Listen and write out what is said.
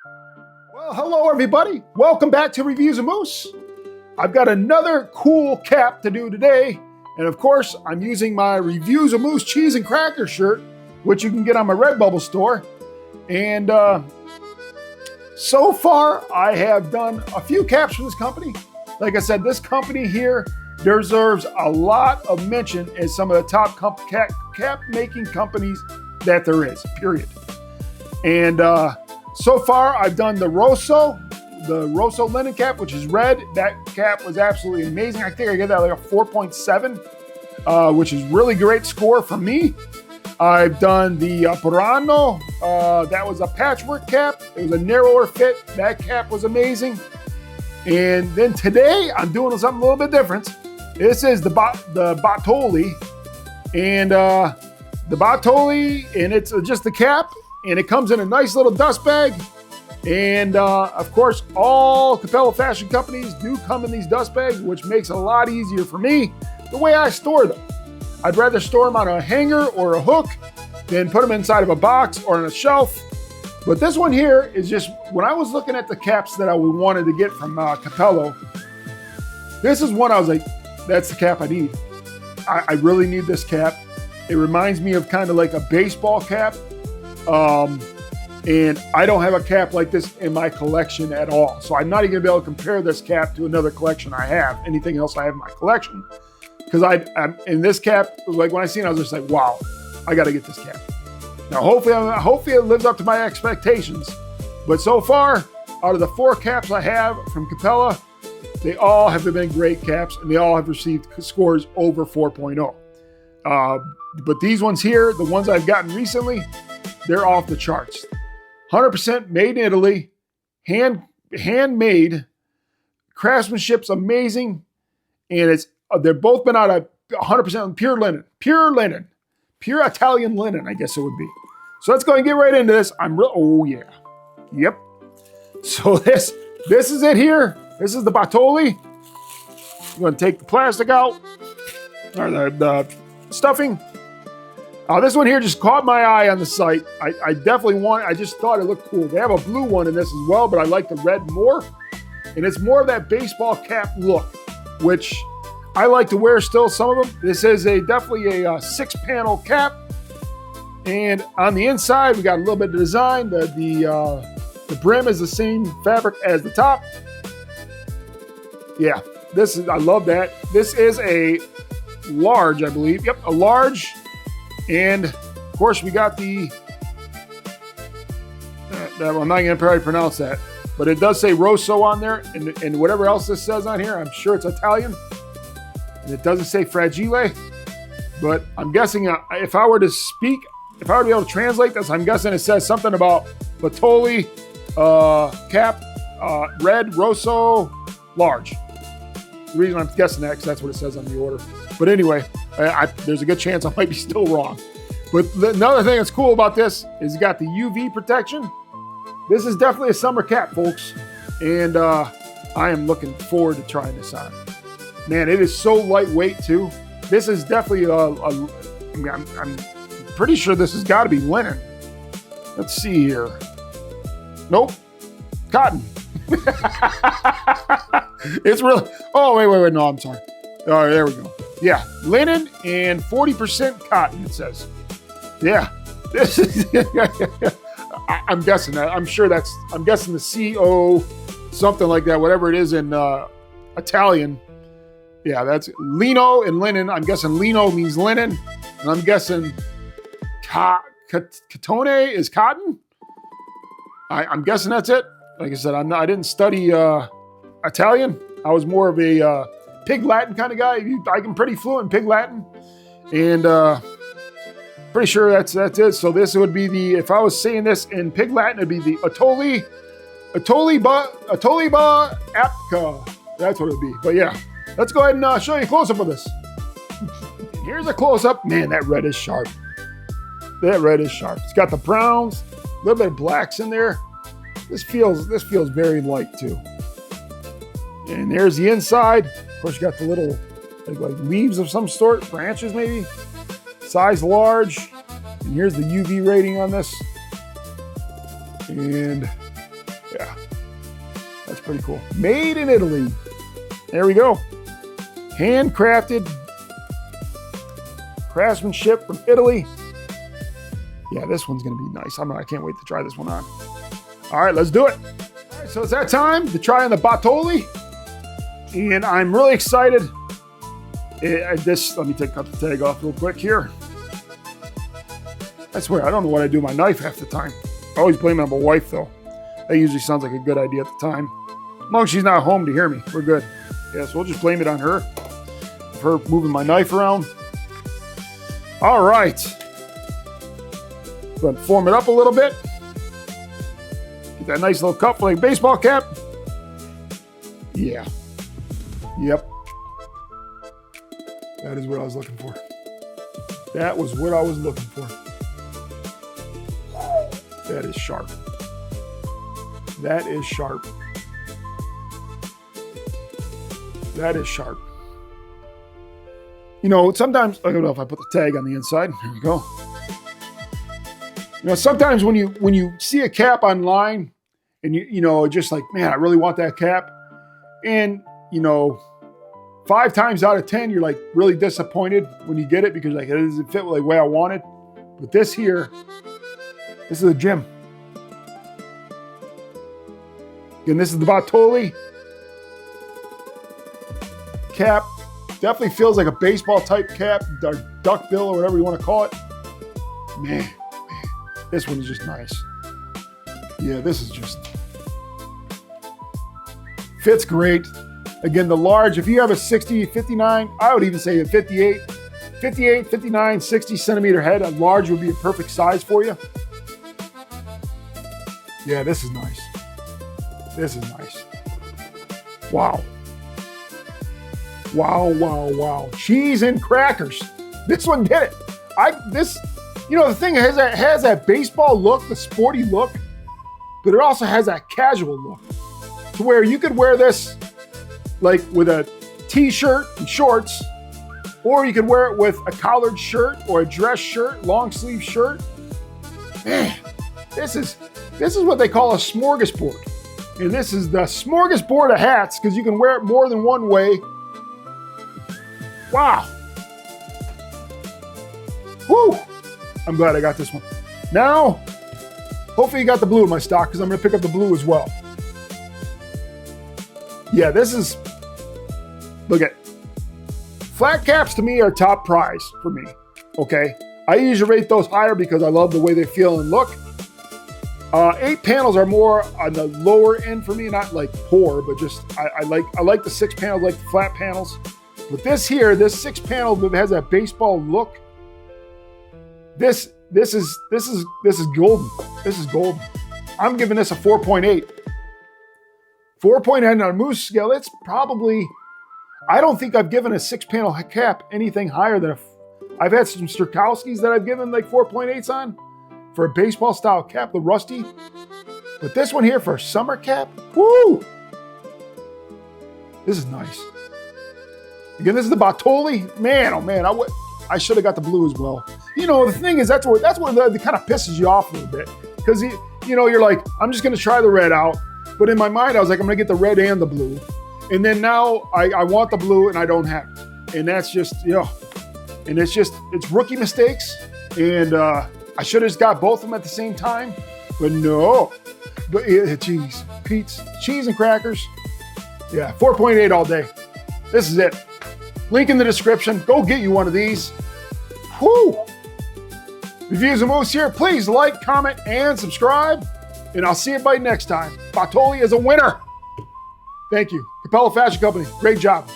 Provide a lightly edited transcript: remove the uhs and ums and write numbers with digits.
Well, hello everybody. Welcome back to Reviews of Moose. I've got another cool cap to do today. And of course, I'm using my Reviews of Moose cheese and cracker shirt, which you can get on my Redbubble store. And so far, I have done a few caps for this company. Like I said, this company here deserves a lot of mention as some of the top cap making companies that there is, period. And so far, I've done the Rosso linen cap, which is red. That cap was absolutely amazing. I think I gave that like a 4.7, which is really great score for me. I've done the Burano. That was a patchwork cap. It was a narrower fit. That cap was amazing. And then today, I'm doing something a little bit different. This is the Bottoli. And the Bottoli, and it's just the cap. And it comes in a nice little dust bag. And of course, all Cappello Fashion Companies do come in these dust bags, which makes it a lot easier for me the way I store them. I'd rather store them on a hanger or a hook than put them inside of a box or on a shelf. But this one here is just, when I was looking at the caps that I wanted to get from Cappello, this is one I was like, that's the cap I need. I really need this cap. It reminds me of kind of like a baseball cap. And I don't have a cap like this in my collection at all. So I'm not even gonna be able to compare this cap to another collection I have, anything else I have in my collection. Because I'm in this cap, like when I seen it, I was just like, wow, I gotta get this cap. Now hopefully it lives up to my expectations. But so far, out of the 4 caps I have from Cappello, they all have been great caps and they all have received scores over 4.0. But these ones here, the ones I've gotten recently, they're off the charts. 100% made in Italy, handmade, craftsmanship's amazing, and they've both been out of 100% pure linen, pure Italian linen, I guess it would be. So let's go and get right into this. Oh yeah, yep. So this is it here. This is the Bottoli. I'm going to take the plastic out, or the stuffing. This one here just caught my eye on the site. I just thought it looked cool. They have a blue one in this as well, but I like the red more. And it's more of that baseball cap look, which I like to wear still, some of them. This is definitely a 6-panel cap. And on the inside, we got a little bit of design. The brim is the same fabric as the top. Yeah, I love that. This is a large, I believe. Yep, a large. And of course, we got I'm not going to probably pronounce that, but it does say Rosso on there, and whatever else this says on here, I'm sure it's Italian. And it doesn't say Fragile, but I'm guessing if I were to be able to translate this, I'm guessing it says something about Bottoli cap, red, Rosso, large. The reason I'm guessing that because that's what it says on the order. But anyway, there's a good chance I might be still wrong. But another thing that's cool about this is you got the UV protection. This is definitely a summer cap, folks. And I am looking forward to trying this on. Man, it is so lightweight too. This is definitely I'm pretty sure this has got to be linen. Let's see here. Nope. Cotton. It's really, oh, wait, no, I'm sorry. All right, there we go. Yeah, linen and 40% cotton, it says. Yeah, this is, I'm guessing that. I'm guessing the CO, something like that, whatever it is in Italian. Yeah, that's lino and linen. I'm guessing lino means linen, and I'm guessing cotone is cotton. I'm guessing that's it. Like I said, I didn't study Italian. I was more of a Pig Latin kind of guy. I'm pretty fluent in Pig Latin, and pretty sure that's it. So this would be if I was saying this in Pig Latin, it'd be the Bottoli Apka. That's what it would be. But yeah, let's go ahead and show you a close-up of this. Here's a close-up. Man, that red is sharp. It's got the browns, a little bit of blacks in there. This feels very light too. And there's the inside. Of course, you got the little like leaves of some sort, branches maybe. Size large. And here's the UV rating on this. And That's pretty cool. Made in Italy. There we go. Handcrafted. Craftsmanship from Italy. Yeah, this one's going to be nice. I can't wait to try this one on. All right, let's do it. All right, so it's that time to try on the Bottoli. And I'm really excited. Let me cut the tag off real quick here. I swear, I don't know what I do with my knife half the time. I always blame it on my wife, though. That usually sounds like a good idea at the time. As long as she's not home to hear me, we're good. Yeah, so we'll just blame it on her. Her moving my knife around. All right. Going to form it up a little bit. Get that nice little cup like a baseball cap. Yeah. Yep. That is what I was looking for. That was what I was looking for. That is sharp. That is sharp. That is sharp. You know, sometimes, I don't know if I put the tag on the inside. There we go. You know, sometimes when you see a cap online and you know, just like, man, I really want that cap. And, you know, 5 times out of 10, you're like really disappointed when you get it because like it doesn't fit like the way I wanted. But this here, this is a gem. Again, this is the Bottoli cap. Definitely feels like a baseball type cap, or duck bill or whatever you want to call it. Man, this one is just nice. Yeah, this is just, fits great. Again, the large, if you have a 60, 59, I would even say a 58, 59, 60 centimeter head, a large would be a perfect size for you. Yeah, this is nice. This is nice. Wow. Wow, wow, wow. Cheese and crackers. This one did it. You know, the thing has that baseball look, the sporty look, but it also has that casual look to where you could wear this like with a t-shirt and shorts, or you could wear it with a collared shirt or a dress shirt, long sleeve shirt. Man, this is what they call a smorgasbord. And this is the smorgasbord of hats because you can wear it more than one way. Wow. Woo. I'm glad I got this one. Now, hopefully you got the blue in my stock because I'm going to pick up the blue as well. Yeah, this is, look at, flat caps to me are top prize for me, okay? I usually rate those higher because I love the way they feel and look. 8 panels are more on the lower end for me, not like poor, but just, I like the 6 panels, like the flat panels. But this here, this 6 panel that has that baseball look, this is golden. This is golden. I'm giving this a 4.8. 4.8 on a moose scale. It's probably, I don't think I've given a 6 panel cap anything higher than I've had some Strakowskis that I've given like 4.8s on for a baseball style cap, the rusty. But this one here for a summer cap, woo! This is nice. Again, this is the Bottoli. Man, oh man, I should have got the blue as well. You know, the thing is, that's what kind of pisses you off a little bit. Because, you know, you're like, I'm just going to try the red out. But in my mind, I was like, I'm going to get the red and the blue. And then now I want the blue and I don't have it. And that's just, you know, and it's rookie mistakes. And I should have just got both of them at the same time. But no. But cheese. Pete's, cheese and crackers. Yeah, 4.8 all day. This is it. Link in the description. Go get you one of these. Whew. Reviews of Moose here. Please like, comment, and subscribe. And I'll see everybody next time. Bottoli is a winner. Thank you. Cappello Fashion Company. Great job.